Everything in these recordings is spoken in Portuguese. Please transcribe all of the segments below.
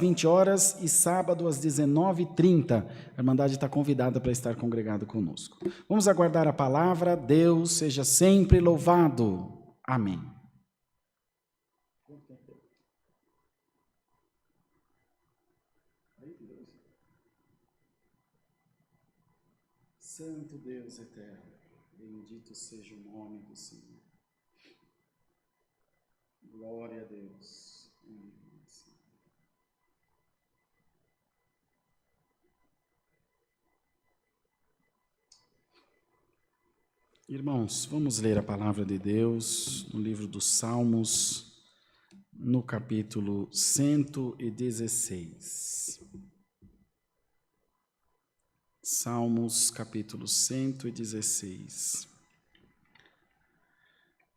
20 horas e sábado às 19h30. A Irmandade está convidada para estar congregado conosco. Vamos aguardar a palavra. Deus seja sempre louvado. Amém. Santo Deus eterno, bendito seja o nome do Senhor. Glória a Deus. Irmãos, vamos ler a palavra de Deus no livro dos Salmos, no capítulo 116. Salmos, capítulo 116.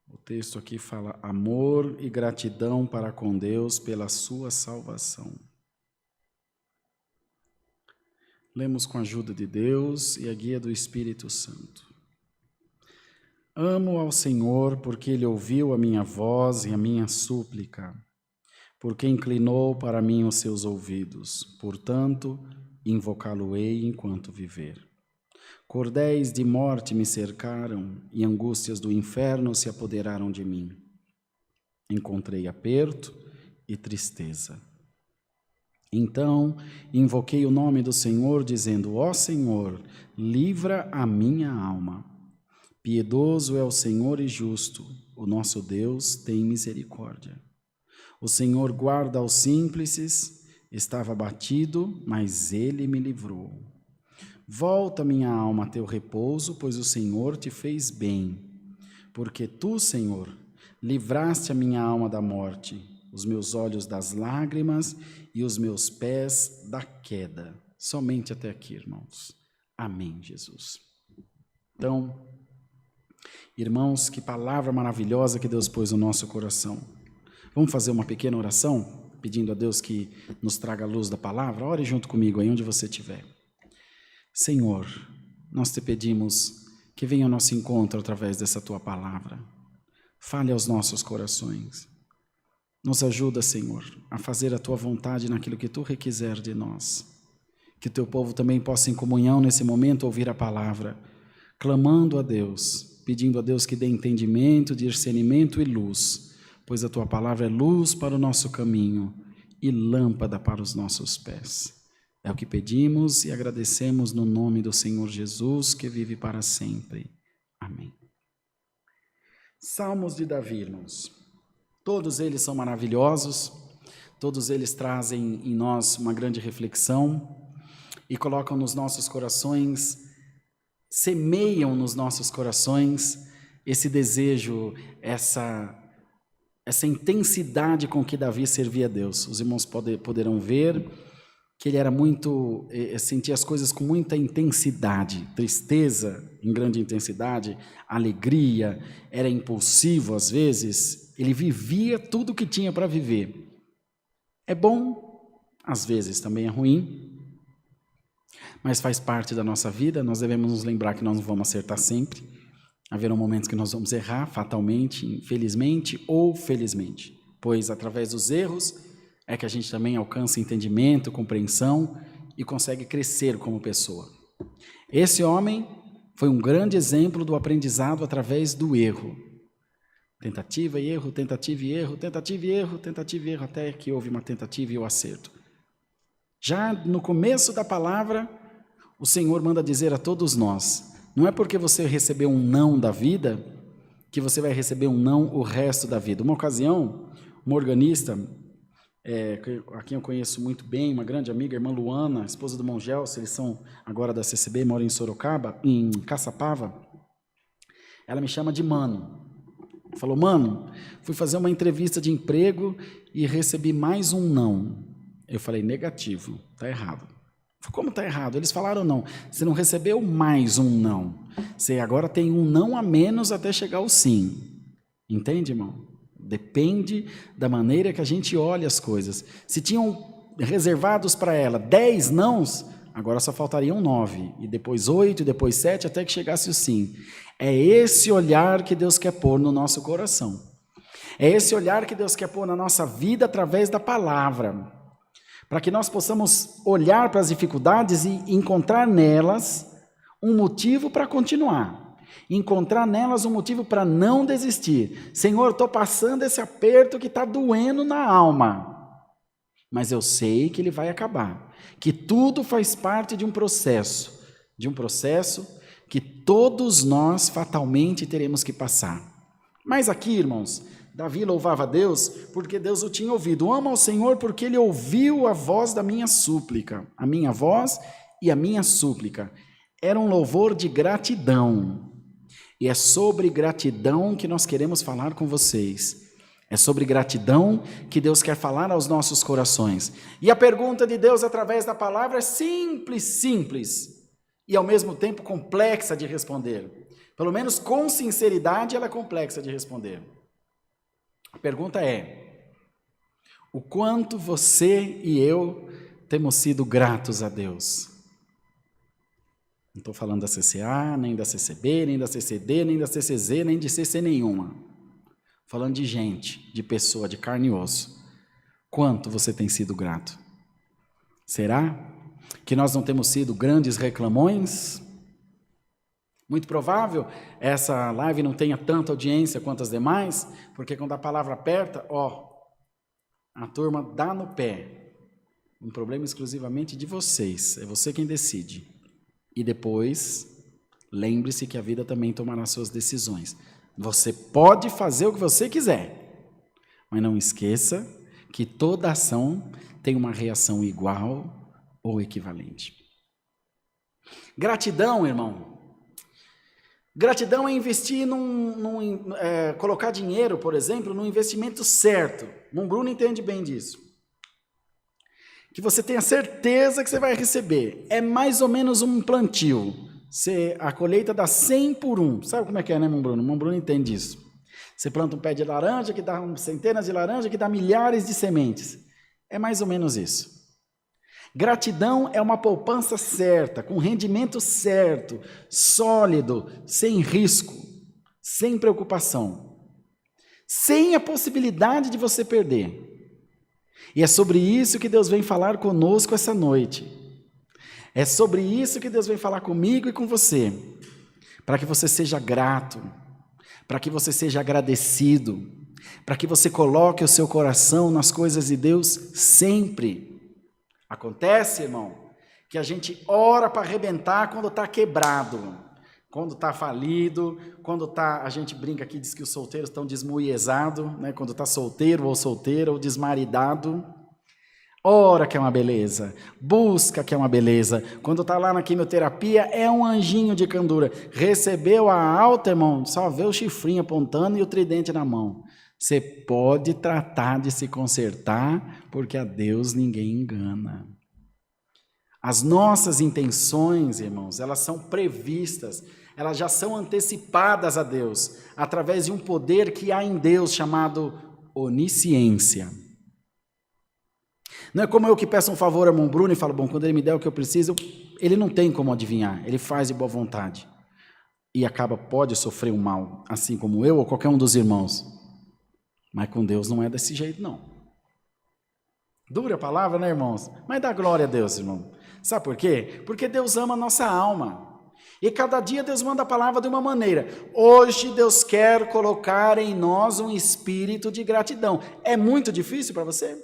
O texto aqui fala amor e gratidão para com Deus pela sua salvação. Lemos com a ajuda de Deus e a guia do Espírito Santo. Amo ao Senhor porque Ele ouviu a minha voz e a minha súplica, porque inclinou para mim os seus ouvidos. Portanto, invocá-lo-ei enquanto viver. Cordéis de morte me cercaram e angústias do inferno se apoderaram de mim. Encontrei aperto e tristeza. Então, invoquei o nome do Senhor, dizendo: ó Senhor, livra a minha alma. Piedoso é o Senhor e justo, o nosso Deus tem misericórdia. O Senhor guarda aos simples, estava abatido, mas Ele me livrou. Volta, minha alma, a teu repouso, pois o Senhor te fez bem. Porque tu, Senhor, livraste a minha alma da morte, os meus olhos das lágrimas e os meus pés da queda. Somente até aqui, irmãos. Amém, Jesus. Então, irmãos, que palavra maravilhosa que Deus pôs no nosso coração. Vamos fazer uma pequena oração, pedindo a Deus que nos traga a luz da palavra? Ore junto comigo aí onde você estiver. Senhor, nós te pedimos que venha ao nosso encontro através dessa tua palavra. Fale aos nossos corações. Nos ajuda, Senhor, a fazer a tua vontade naquilo que tu requiser de nós. Que o teu povo também possa, em comunhão nesse momento, ouvir a palavra, clamando a Deus, pedindo a Deus que dê entendimento, discernimento e luz, pois a tua palavra é luz para o nosso caminho e lâmpada para os nossos pés. É o que pedimos e agradecemos no nome do Senhor Jesus, que vive para sempre. Amém. Salmos de Davi, irmãos. Todos eles são maravilhosos, todos eles trazem em nós uma grande reflexão e colocam nos nossos corações, semeiam nos nossos corações esse desejo, essa intensidade com que Davi servia a Deus. Os irmãos poderão ver que ele era muito, sentia as coisas com muita intensidade, tristeza em grande intensidade, alegria, era impulsivo às vezes, ele vivia tudo o que tinha para viver. É bom, às vezes também é ruim, mas faz parte da nossa vida. Nós devemos nos lembrar que nós não vamos acertar sempre. Haverão momentos que nós vamos errar, fatalmente, infelizmente ou felizmente, pois através dos erros é que a gente também alcança entendimento, compreensão e consegue crescer como pessoa. Esse homem foi um grande exemplo do aprendizado através do erro. Tentativa e erro, tentativa e erro, tentativa e erro, tentativa e erro, até que houve uma tentativa e o acerto. Já no começo da palavra, o Senhor manda dizer a todos nós: não é porque você recebeu um não da vida que você vai receber um não o resto da vida. Uma ocasião, uma organista, a quem eu conheço muito bem, uma grande amiga, a irmã Luana, esposa do irmão Gelson, eles são agora da CCB, moram em Sorocaba, em Caçapava. Ela me chama de mano. Falou: mano, fui fazer uma entrevista de emprego e recebi mais um não. Eu falei: negativo, está errado. Como está errado? Eles falaram: não, você não recebeu mais um não, você agora tem um não a menos até chegar ao sim. Entende, irmão? Depende da maneira que a gente olha as coisas. Se tinham reservados para ela 10 nãos, agora só faltariam 9, e depois 8, e depois 7, até que chegasse o sim. É esse olhar que Deus quer pôr no nosso coração. É esse olhar que Deus quer pôr na nossa vida através da palavra. para que nós possamos olhar para as dificuldades e encontrar nelas um motivo para continuar, encontrar nelas um motivo para não desistir. Senhor, estou passando esse aperto que está doendo na alma, mas eu sei que ele vai acabar, que tudo faz parte de um processo que todos nós fatalmente teremos que passar. Mas aqui, irmãos, Davi louvava a Deus porque Deus o tinha ouvido. Ama ao Senhor porque ele ouviu a voz da minha súplica. A minha voz e a minha súplica. Era um louvor de gratidão. E é sobre gratidão que nós queremos falar com vocês. É sobre gratidão que Deus quer falar aos nossos corações. E a pergunta de Deus através da palavra é simples. E ao mesmo tempo complexa de responder. Pelo menos com sinceridade ela é complexa de responder. A pergunta é: o quanto você e eu temos sido gratos a Deus? Não estou falando da CCA, nem da CCB, nem da CCD, nem da CCZ, nem de CC nenhuma. Falando de gente, de pessoa, de carne e osso. Quanto você tem sido grato? Será que nós não temos sido grandes reclamões? Muito provável essa live não tenha tanta audiência quanto as demais, porque quando a palavra aperta, a turma dá no pé. Um problema exclusivamente de vocês, é você quem decide. E depois, lembre-se que a vida também tomará suas decisões. Você pode fazer o que você quiser, mas não esqueça que toda ação tem uma reação igual ou equivalente. Gratidão, irmão. Gratidão é investir colocar dinheiro, por exemplo, no investimento certo. Bruno entende bem disso. Que você tenha certeza que você vai receber. É mais ou menos um plantio. A colheita dá 100 por 1. Sabe como é que é, né, Bruno? Bruno entende isso. Você planta um pé de laranja que dá centenas de laranja que dá milhares de sementes. É mais ou menos isso. Gratidão é uma poupança certa, com rendimento certo, sólido, sem risco, sem preocupação, sem a possibilidade de você perder. E é sobre isso que Deus vem falar conosco essa noite. É sobre isso que Deus vem falar comigo e com você, para que você seja grato, para que você seja agradecido, para que você coloque o seu coração nas coisas de Deus sempre. Acontece, irmão, que a gente ora para arrebentar quando está quebrado, quando está falido, a gente brinca aqui, diz que os solteiros estão desmuiezados, né? Quando está solteiro ou solteira ou desmaridado, ora que é uma beleza, busca que é uma beleza, quando está lá na quimioterapia é um anjinho de candura, recebeu a alta, irmão, só vê o chifrinho apontando e o tridente na mão. Você pode tratar de se consertar, porque a Deus ninguém engana. As nossas intenções, irmãos, elas são previstas, elas já são antecipadas a Deus, através de um poder que há em Deus chamado onisciência. Não é como eu que peço um favor ao irmão Bruno e falo, quando ele me der o que eu preciso, ele não tem como adivinhar, ele faz de boa vontade. E pode sofrer um mal, assim como eu ou qualquer um dos irmãos. Mas com Deus não é desse jeito, não. Dura a palavra, né, irmãos? Mas dá glória a Deus, irmão. Sabe por quê? Porque Deus ama a nossa alma. E cada dia Deus manda a palavra de uma maneira. Hoje Deus quer colocar em nós um espírito de gratidão. É muito difícil para você?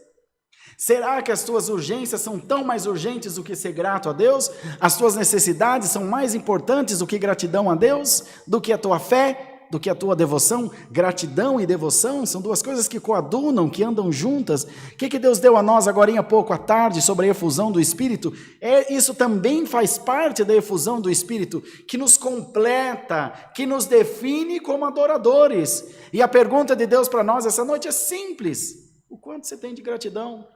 Será que as tuas urgências são tão mais urgentes do que ser grato a Deus? As tuas necessidades são mais importantes do que gratidão a Deus? Do que a tua fé? Do que a tua devoção? Gratidão e devoção são duas coisas que coadunam, que andam juntas. O que Deus deu a nós agora há pouco à tarde sobre a efusão do Espírito? Isso também faz parte da efusão do Espírito, que nos completa, que nos define como adoradores. E a pergunta de Deus para nós essa noite é simples: o quanto você tem de gratidão?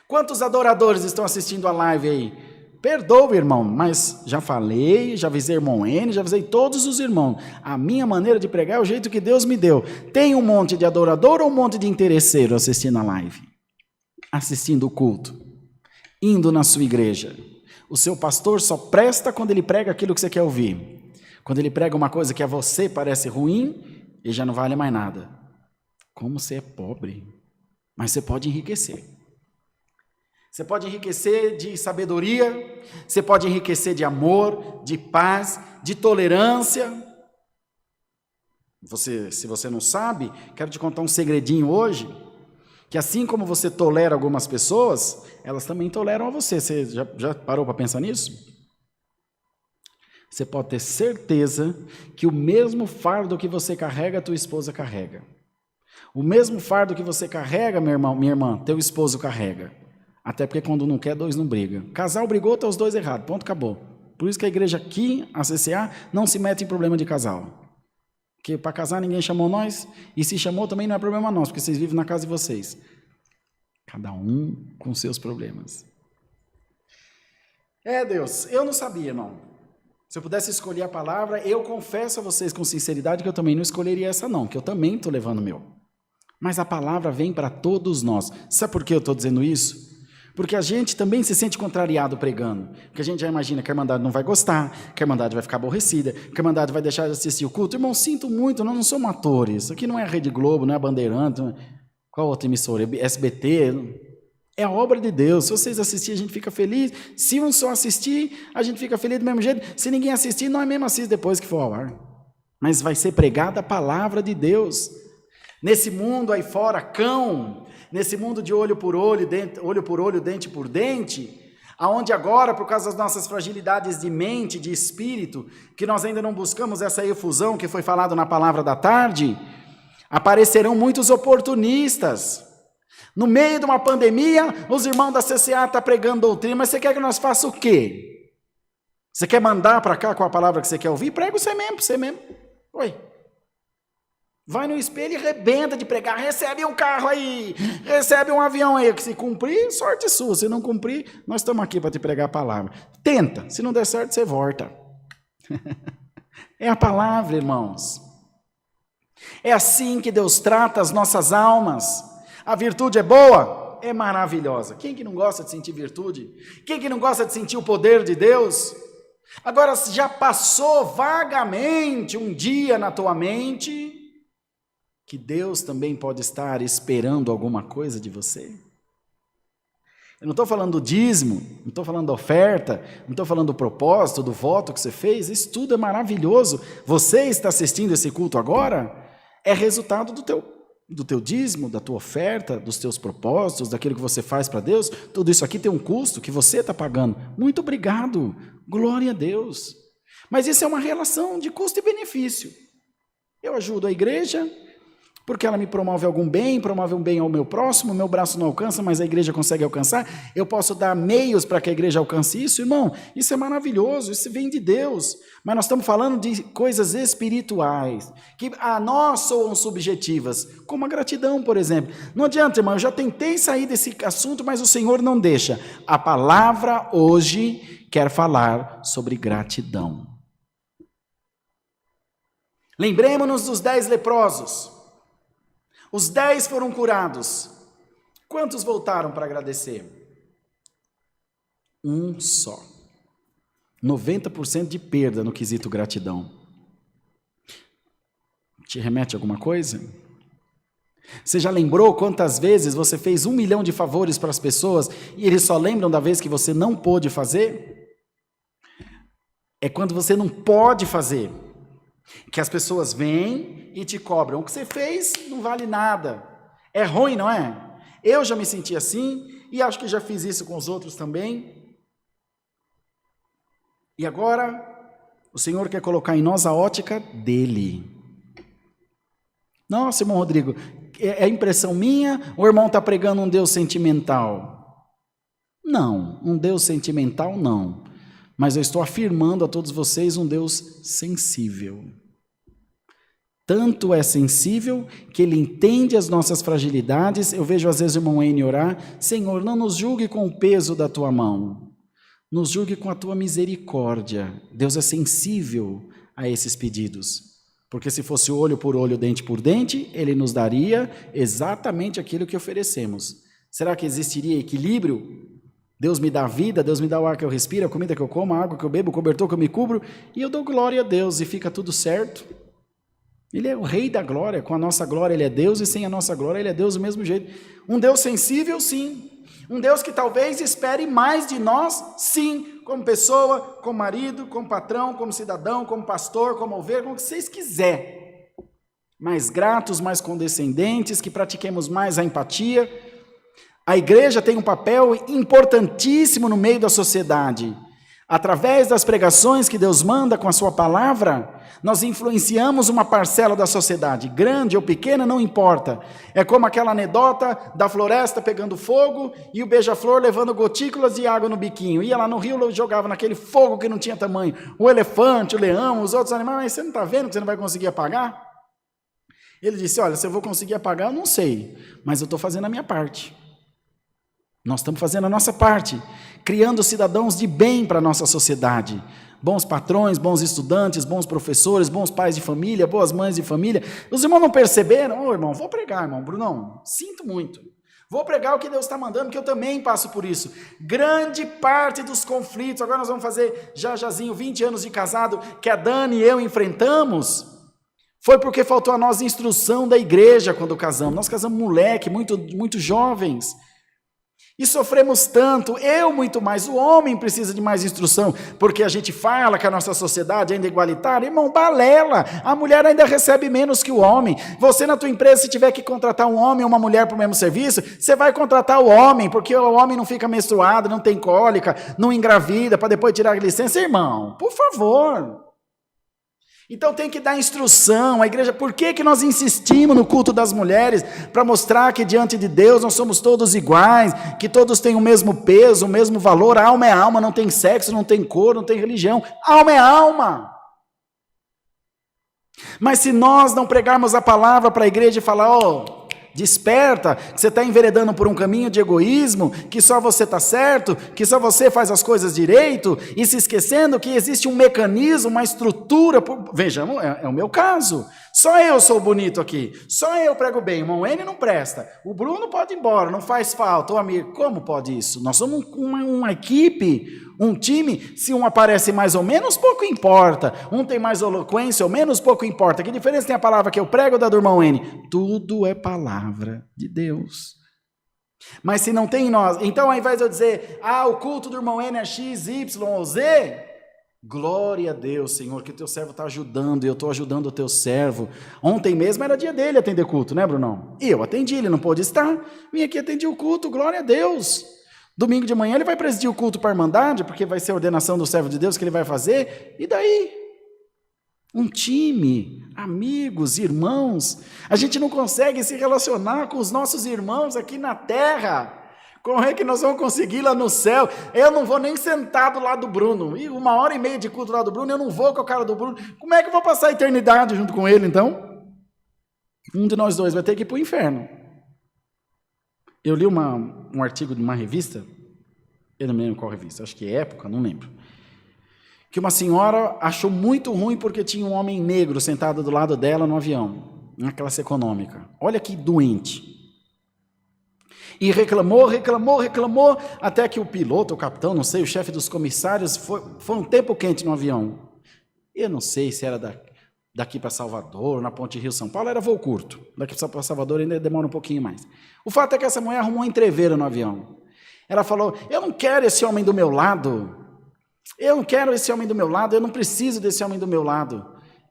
Quantos adoradores estão assistindo a live aí? Perdoa, irmão, mas já falei, já avisei irmão N, já avisei todos os irmãos. A minha maneira de pregar é o jeito que Deus me deu. Tem um monte de adorador ou um monte de interesseiro assistindo a live? Assistindo o culto? Indo na sua igreja? O seu pastor só presta quando ele prega aquilo que você quer ouvir. Quando ele prega uma coisa que a você parece ruim, ele já não vale mais nada. Como você é pobre, mas você pode enriquecer. Você pode enriquecer de sabedoria, você pode enriquecer de amor, de paz, de tolerância. Se você não sabe, quero te contar um segredinho hoje, que assim como você tolera algumas pessoas, elas também toleram a você. Você já parou para pensar nisso? Você pode ter certeza que o mesmo fardo que você carrega, tua esposa carrega. O mesmo fardo que você carrega, meu irmão, minha irmã, teu esposo carrega. Até porque quando não quer, dois não brigam. Casal brigou, tá os dois errados, ponto, acabou. Por isso que a igreja aqui, a CCA, não se mete em problema de casal. Porque para casar ninguém chamou nós, e se chamou também não é problema nosso, porque vocês vivem na casa de vocês. Cada um com seus problemas. Deus, eu não sabia, irmão. Se eu pudesse escolher a palavra, eu confesso a vocês com sinceridade que eu também não escolheria essa não, que eu também estou levando o meu. Mas a palavra vem para todos nós. Sabe por que eu estou dizendo isso? Porque a gente também se sente contrariado pregando. Porque a gente já imagina que a Irmandade não vai gostar, que a Irmandade vai ficar aborrecida, que a Irmandade vai deixar de assistir o culto. Irmão, sinto muito, nós não somos atores. Isso aqui não é a Rede Globo, não é a Bandeirante, não é... Qual outra emissora? SBT. É a obra de Deus. Se vocês assistirem, a gente fica feliz. Se um só assistir, a gente fica feliz do mesmo jeito. Se ninguém assistir, nós mesmo assistimos depois que for ao ar. Mas vai ser pregada a palavra de Deus. Nesse mundo aí fora, cão, nesse mundo de olho por olho, dente por dente, aonde agora, por causa das nossas fragilidades de mente, de espírito, que nós ainda não buscamos essa efusão que foi falado na palavra da tarde, aparecerão muitos oportunistas. No meio de uma pandemia, os irmãos da CCA estão pregando doutrina, mas você quer que nós faça o quê? Você quer mandar para cá com a palavra que você quer ouvir? Prega você mesmo. Oi. Vai no espelho e rebenta de pregar, recebe um carro aí, recebe um avião aí, que se cumprir, sorte sua, se não cumprir, nós estamos aqui para te pregar a palavra. Tenta, se não der certo, você volta. É a palavra, irmãos. É assim que Deus trata as nossas almas. A virtude é boa? É maravilhosa. Quem que não gosta de sentir virtude? Quem que não gosta de sentir o poder de Deus? Agora, já passou vagamente um dia na tua mente que Deus também pode estar esperando alguma coisa de você? Eu não estou falando do dízimo, não estou falando da oferta, não estou falando do propósito, do voto que você fez, isso tudo é maravilhoso. Você está assistindo esse culto agora, é resultado do teu dízimo, da tua oferta, dos teus propósitos, daquilo que você faz para Deus. Tudo isso aqui tem um custo que você está pagando. Muito obrigado, glória a Deus. Mas isso é uma relação de custo e benefício. Eu ajudo a igreja, porque ela me promove algum bem, promove um bem ao meu próximo, meu braço não alcança, mas a igreja consegue alcançar, eu posso dar meios para que a igreja alcance isso, irmão, isso é maravilhoso, isso vem de Deus, mas nós estamos falando de coisas espirituais, que a nós soam subjetivas, como a gratidão, por exemplo. Não adianta, irmão, eu já tentei sair desse assunto, mas o Senhor não deixa. A palavra hoje quer falar sobre gratidão. Lembremos-nos dos 10 leprosos. Os 10 foram curados. Quantos voltaram para agradecer? Um só. 90% de perda no quesito gratidão. Te remete a alguma coisa? Você já lembrou quantas vezes você fez 1 milhão de favores para as pessoas e eles só lembram da vez que você não pôde fazer? É quando você não pode fazer, que as pessoas vêm e te cobram. O que você fez não vale nada. É ruim, não é? Eu já me senti assim e acho que já fiz isso com os outros também. E agora, o Senhor quer colocar em nós a ótica dele. Nossa, irmão Rodrigo, é impressão minha ou o irmão está pregando um Deus sentimental? Não, um Deus sentimental não. Mas eu estou afirmando a todos vocês um Deus sensível. Tanto é sensível que Ele entende as nossas fragilidades. Eu vejo às vezes o irmão N orar: Senhor, não nos julgue com o peso da Tua mão, nos julgue com a Tua misericórdia. Deus é sensível a esses pedidos, porque se fosse olho por olho, dente por dente, Ele nos daria exatamente aquilo que oferecemos. Será que existiria equilíbrio? Deus me dá a vida, Deus me dá o ar que eu respiro, a comida que eu como, a água que eu bebo, o cobertor que eu me cubro, e eu dou glória a Deus e fica tudo certo. Ele é o rei da glória, com a nossa glória Ele é Deus, e sem a nossa glória Ele é Deus do mesmo jeito. Um Deus sensível, sim. Um Deus que talvez espere mais de nós, sim, como pessoa, como marido, como patrão, como cidadão, como pastor, como ovelha, como vocês quiserem. Mais gratos, mais condescendentes, que pratiquemos mais a empatia. A igreja tem um papel importantíssimo no meio da sociedade. Através das pregações que Deus manda com a sua palavra, nós influenciamos uma parcela da sociedade, grande ou pequena, não importa. É como aquela anedota da floresta pegando fogo e o beija-flor levando gotículas de água no biquinho. Ia lá no rio e jogava naquele fogo que não tinha tamanho. O elefante, o leão, os outros animais, mas você não está vendo que você não vai conseguir apagar? Ele disse, olha, se eu vou conseguir apagar, eu não sei, mas eu estou fazendo a minha parte. Nós estamos fazendo a nossa parte, criando cidadãos de bem para a nossa sociedade. Bons patrões, bons estudantes, bons professores, bons pais de família, boas mães de família. Os irmãos não perceberam? Ô, irmão, vou pregar, irmão. Brunão, sinto muito. Vou pregar o que Deus está mandando, que eu também passo por isso. Grande parte dos conflitos, agora nós vamos fazer jazinho, 20 anos de casado, que a Dani e eu enfrentamos, foi porque faltou a nós instrução da igreja quando casamos. Nós casamos moleque, muito jovens. E sofremos tanto, eu muito mais, o homem precisa de mais instrução, porque a gente fala que a nossa sociedade ainda é igualitária, irmão, balela, a mulher ainda recebe menos que o homem. Você na tua empresa, se tiver que contratar um homem ou uma mulher para o mesmo serviço, você vai contratar o homem, porque o homem não fica menstruado, não tem cólica, não engravida, para depois tirar a licença. Irmão, por favor. Então tem que dar instrução, a igreja, por que nós insistimos no culto das mulheres? Para mostrar que diante de Deus nós somos todos iguais, que todos têm o mesmo peso, o mesmo valor, alma é alma, não tem sexo, não tem cor, não tem religião, alma é alma. Mas se nós não pregarmos a palavra para a igreja e falar, desperta, que você está enveredando por um caminho de egoísmo, que só você está certo, que só você faz as coisas direito, e se esquecendo que existe um mecanismo, uma estrutura, vejamos, é o meu caso, só eu sou bonito aqui, só eu prego bem, irmão N não presta, o Bruno pode ir embora, não faz falta, o amigo, como pode isso? Nós somos uma equipe, um time, se um aparece mais ou menos, pouco importa. Um tem mais eloquência ou menos, pouco importa. Que diferença tem a palavra que eu prego da do irmão N? Tudo é palavra de Deus. Mas se não tem em nós, então ao invés de eu dizer, o culto do irmão N é X, Y ou Z, glória a Deus, Senhor, que o teu servo está ajudando, e eu estou ajudando o teu servo. Ontem mesmo era dia dele atender culto, né, Brunão? E eu atendi, ele não pôde estar. Vim aqui atendi o culto, glória a Deus. Domingo de manhã ele vai presidir o culto para a Irmandade, porque vai ser a ordenação do servo de Deus que ele vai fazer, e daí? Um time, amigos, irmãos, a gente não consegue se relacionar com os nossos irmãos aqui na terra, como é que nós vamos conseguir lá no céu? Eu não vou nem sentar do lado do Bruno, e 1h30 de culto do lado do Bruno, eu não vou com a cara do Bruno, como é que eu vou passar a eternidade junto com ele então? Um de nós dois vai ter que ir para o inferno. Eu li um artigo de uma revista, eu não me lembro qual revista, acho que é Época, não lembro, que uma senhora achou muito ruim porque tinha um homem negro sentado do lado dela no avião, na classe econômica. Olha que doente. E reclamou, até que o piloto, o capitão, não sei, o chefe dos comissários, foi um tempo quente no avião. Eu não sei se era daqui para Salvador, na ponte Rio-São Paulo, era voo curto. Daqui para Salvador ainda demora um pouquinho mais. O fato é que essa mulher arrumou uma entreveira no avião. Ela falou, eu não quero esse homem do meu lado, eu não preciso desse homem do meu lado.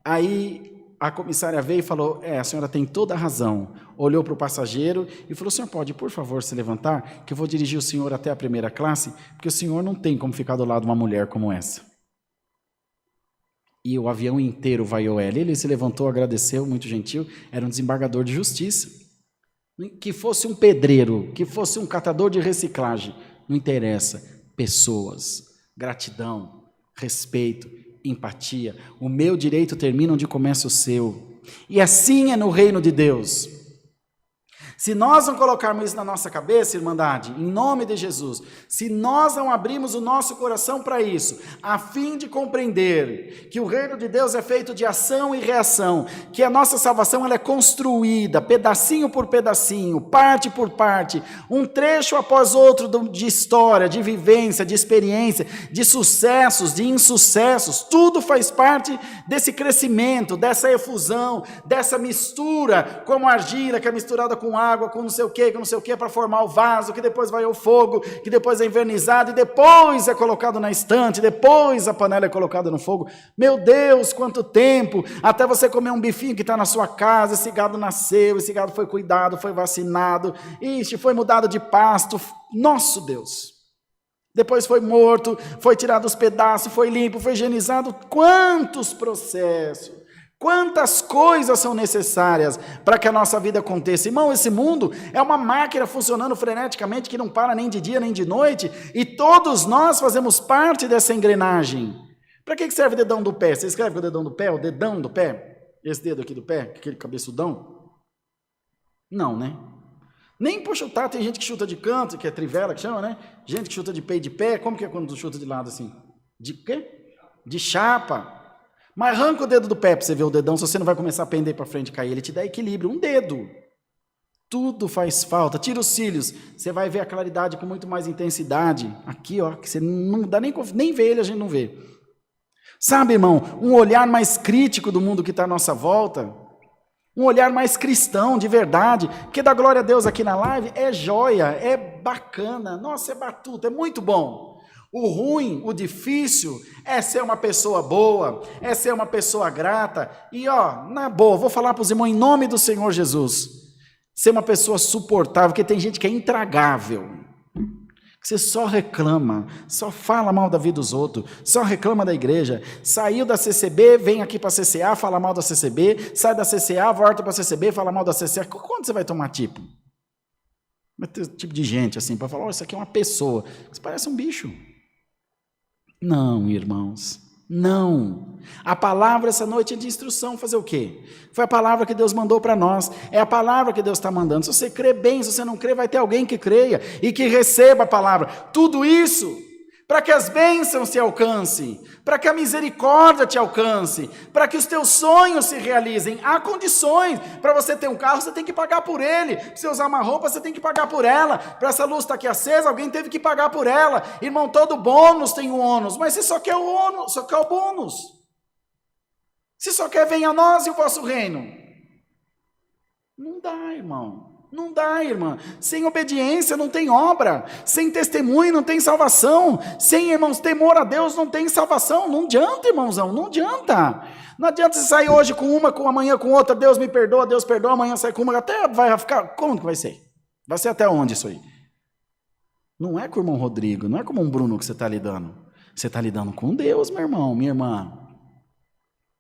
Aí a comissária veio e falou, a senhora tem toda a razão. Olhou para o passageiro e falou, o senhor pode, por favor, se levantar, que eu vou dirigir o senhor até a primeira classe, porque o senhor não tem como ficar do lado de uma mulher como essa. E o avião inteiro vaiou ela. Ele se levantou, agradeceu, muito gentil, era um desembargador de justiça. Que fosse um pedreiro, que fosse um catador de reciclagem, não interessa. Pessoas, gratidão, respeito, empatia. O meu direito termina onde começa o seu. E assim é no reino de Deus. Se nós não colocarmos isso na nossa cabeça, Irmandade, em nome de Jesus, se nós não abrirmos o nosso coração para isso, a fim de compreender que o reino de Deus é feito de ação e reação, que a nossa salvação ela é construída, pedacinho por pedacinho, parte por parte, um trecho após outro de história, de vivência, de experiência, de sucessos, de insucessos, tudo faz parte desse crescimento, dessa efusão, dessa mistura, como a argila que é misturada com água, água, com não sei o que, para formar o vaso, que depois vai ao fogo, que depois é invernizado, e depois é colocado na estante, depois a panela é colocada no fogo. Meu Deus, quanto tempo, até você comer um bifinho que está na sua casa, esse gado nasceu, esse gado foi cuidado, foi vacinado, foi mudado de pasto, nosso Deus. Depois foi morto, foi tirado os pedaços, foi limpo, foi higienizado. Quantos processos, quantas coisas são necessárias para que a nossa vida aconteça. Irmão, esse mundo é uma máquina funcionando freneticamente que não para nem de dia nem de noite, e todos nós fazemos parte dessa engrenagem. Para que serve o dedão do pé? Você escreve com o dedão do pé, o dedão do pé? Esse dedo aqui do pé, aquele cabeçudão? Não, né? Nem por chutar, tem gente que chuta de canto, que é trivela, que chama, né? Gente que chuta de pé e de pé, como que é quando chuta de lado assim? De quê? De chapa. Mas arranca o dedo do pé para você ver o dedão, se você não vai começar a pender para frente e cair, ele te dá equilíbrio, um dedo. Tudo faz falta, tira os cílios, você vai ver a claridade com muito mais intensidade. Aqui, ó, que você não dá nem ver ele, a gente não vê. Sabe, irmão, um olhar mais crítico do mundo que está à nossa volta, um olhar mais cristão, de verdade, porque dar glória a Deus aqui na live é joia, é bacana, nossa, é batuta, é muito bom. O ruim, o difícil, é ser uma pessoa boa, é ser uma pessoa grata, e ó, na boa, vou falar para os irmãos em nome do Senhor Jesus, ser uma pessoa suportável, porque tem gente que é intragável, que você só reclama, só fala mal da vida dos outros, só reclama da igreja, saiu da CCB, vem aqui para a CCA, fala mal da CCB, sai da CCA, volta para a CCB, fala mal da CCA, quando você vai tomar tipo? Vai ter tipo de gente assim, para falar, oh, isso aqui é uma pessoa, isso parece um bicho. Não, irmãos, não. A palavra essa noite é de instrução, fazer o quê? Foi a palavra que Deus mandou para nós, é a palavra que Deus está mandando. Se você crê bem, se você não crê, vai ter alguém que creia e que receba a palavra. Tudo isso para que as bênçãos te alcancem, para que a misericórdia te alcance, para que os teus sonhos se realizem. Há condições. Para você ter um carro, você tem que pagar por ele. Para você usar uma roupa, você tem que pagar por ela. Para essa luz estar aqui acesa, alguém teve que pagar por ela. Irmão, todo bônus tem um ônus, mas você só quer o ônus, só quer o bônus. Você só quer venha a nós e o vosso reino. Não dá, irmão. Não dá, irmã. Sem obediência não tem obra. Sem testemunho não tem salvação. Sem, irmãos, temor a Deus não tem salvação. Não adianta, irmãozão, não adianta. Não adianta você sair hoje com uma, com amanhã com outra. Deus me perdoa, Deus perdoa, amanhã sai com uma. Até vai ficar, como que vai ser? Vai ser até onde isso aí? Não é com o irmão Rodrigo, não é como um Bruno que você está lidando. Você está lidando com Deus, meu irmão, minha irmã.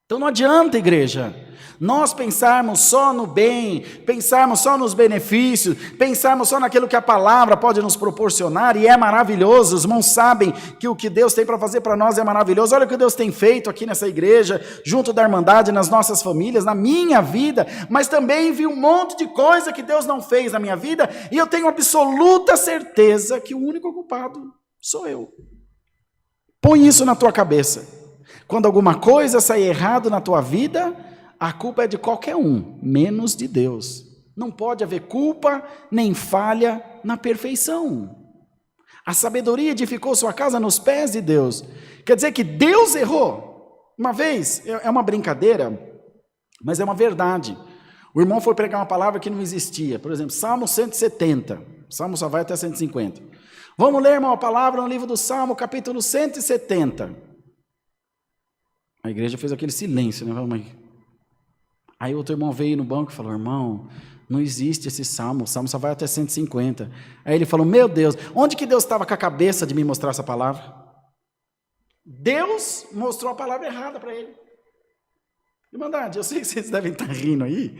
Então não adianta, igreja, nós pensarmos só no bem, pensarmos só nos benefícios, pensarmos só naquilo que a palavra pode nos proporcionar, e é maravilhoso, os irmãos sabem que o que Deus tem para fazer para nós é maravilhoso. Olha o que Deus tem feito aqui nessa igreja, junto da Irmandade, nas nossas famílias, na minha vida, mas também vi um monte de coisa que Deus não fez na minha vida, e eu tenho absoluta certeza que o único culpado sou eu. Põe isso na tua cabeça. Quando alguma coisa sair errado na tua vida, a culpa é de qualquer um, menos de Deus. Não pode haver culpa nem falha na perfeição. A sabedoria edificou sua casa nos pés de Deus. Quer dizer que Deus errou. Uma vez, é uma brincadeira, mas é uma verdade. O irmão foi pregar uma palavra que não existia. Por exemplo, Salmo 170. O Salmo só vai até 150. Vamos ler, irmão, a palavra no livro do Salmo, capítulo 170. A igreja fez aquele silêncio, né? Vamos aí. Aí outro irmão veio no banco e falou, irmão, não existe esse salmo, o salmo só vai até 150. Aí ele falou, meu Deus, onde que Deus estava com a cabeça de me mostrar essa palavra? Deus mostrou a palavra errada para ele. Irmandade, eu sei que vocês devem estar rindo aí.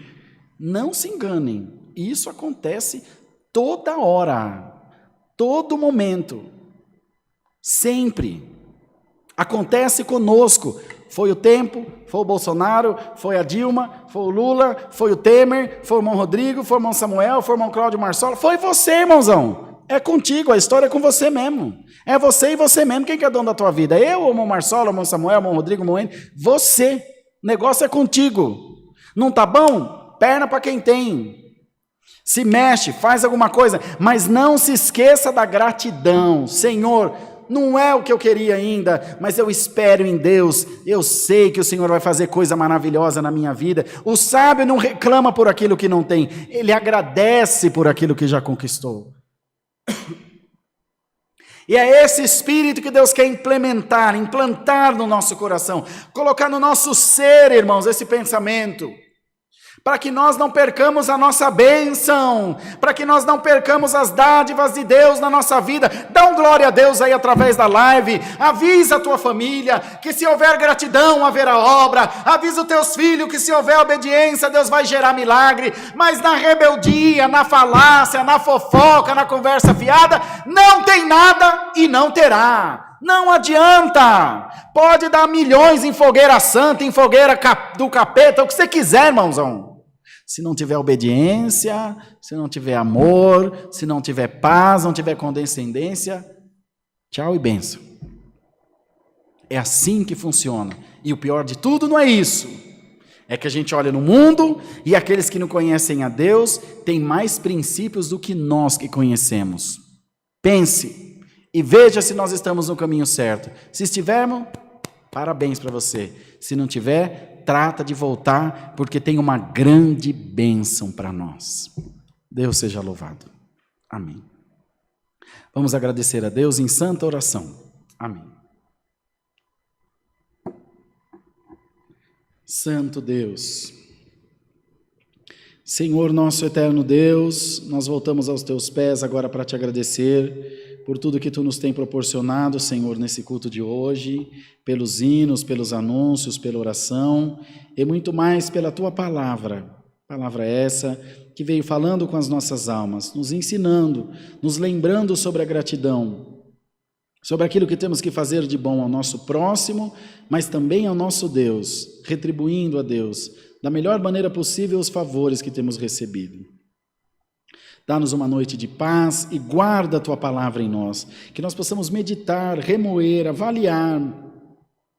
Não se enganem, isso acontece toda hora, todo momento, sempre. Acontece conosco. Foi o tempo, foi o Bolsonaro, foi a Dilma, foi o Lula, foi o Temer, foi o irmão Rodrigo, foi o irmão Samuel, foi o irmão Cláudio Marçola, foi você, irmãozão. É contigo, a história é com você mesmo. É você e você mesmo. Quem que é dono da tua vida? Eu, o irmão Marçola, o irmão Samuel, o irmão Rodrigo, o irmão Henrique? Você. O negócio é contigo. Não tá bom? Perna para quem tem. Se mexe, faz alguma coisa, mas não se esqueça da gratidão. Senhor, não é o que eu queria ainda, mas eu espero em Deus, eu sei que o Senhor vai fazer coisa maravilhosa na minha vida. O sábio não reclama por aquilo que não tem, ele agradece por aquilo que já conquistou. E é esse espírito que Deus quer implantar no nosso coração, colocar no nosso ser, irmãos, esse pensamento, para que nós não percamos a nossa bênção, para que nós não percamos as dádivas de Deus na nossa vida. Dá glória a Deus aí através da live, avisa a tua família, que se houver gratidão haverá obra, avisa os teus filhos que se houver obediência Deus vai gerar milagre, mas na rebeldia, na falácia, na fofoca, na conversa fiada, não tem nada e não terá. Não adianta, pode dar milhões em fogueira santa, em fogueira do capeta, o que você quiser, irmãozão. Se não tiver obediência, se não tiver amor, se não tiver paz, não tiver condescendência, tchau e benção. É assim que funciona. E o pior de tudo não é isso. É que a gente olha no mundo e aqueles que não conhecem a Deus têm mais princípios do que nós que conhecemos. Pense e veja se nós estamos no caminho certo. Se estivermos, parabéns para você. Se não tiver, trata de voltar, porque tem uma grande bênção para nós. Deus seja louvado. Amém. Vamos agradecer a Deus em santa oração. Amém. Santo Deus, Senhor nosso eterno Deus, nós voltamos aos teus pés agora para te agradecer por tudo que tu nos tem proporcionado, Senhor, nesse culto de hoje, pelos hinos, pelos anúncios, pela oração e muito mais pela tua palavra essa que veio falando com as nossas almas, nos ensinando, nos lembrando sobre a gratidão, sobre aquilo que temos que fazer de bom ao nosso próximo, mas também ao nosso Deus, retribuindo a Deus da melhor maneira possível os favores que temos recebido. Dá-nos uma noite de paz e guarda a tua palavra em nós, que nós possamos meditar, remoer, avaliar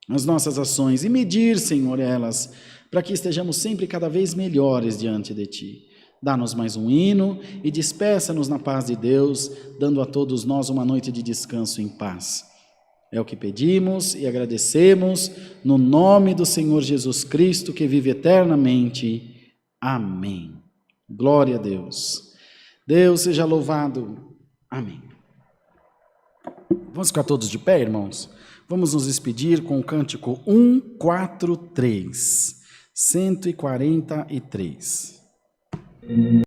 as nossas ações e medir, Senhor, elas, para que estejamos sempre cada vez melhores diante de ti. Dá-nos mais um hino e despeça-nos na paz de Deus, dando a todos nós uma noite de descanso em paz. É o que pedimos e agradecemos no nome do Senhor Jesus Cristo, que vive eternamente. Amém. Glória a Deus. Deus seja louvado. Amém. Vamos ficar todos de pé, irmãos? Vamos nos despedir com o cântico 143, 143.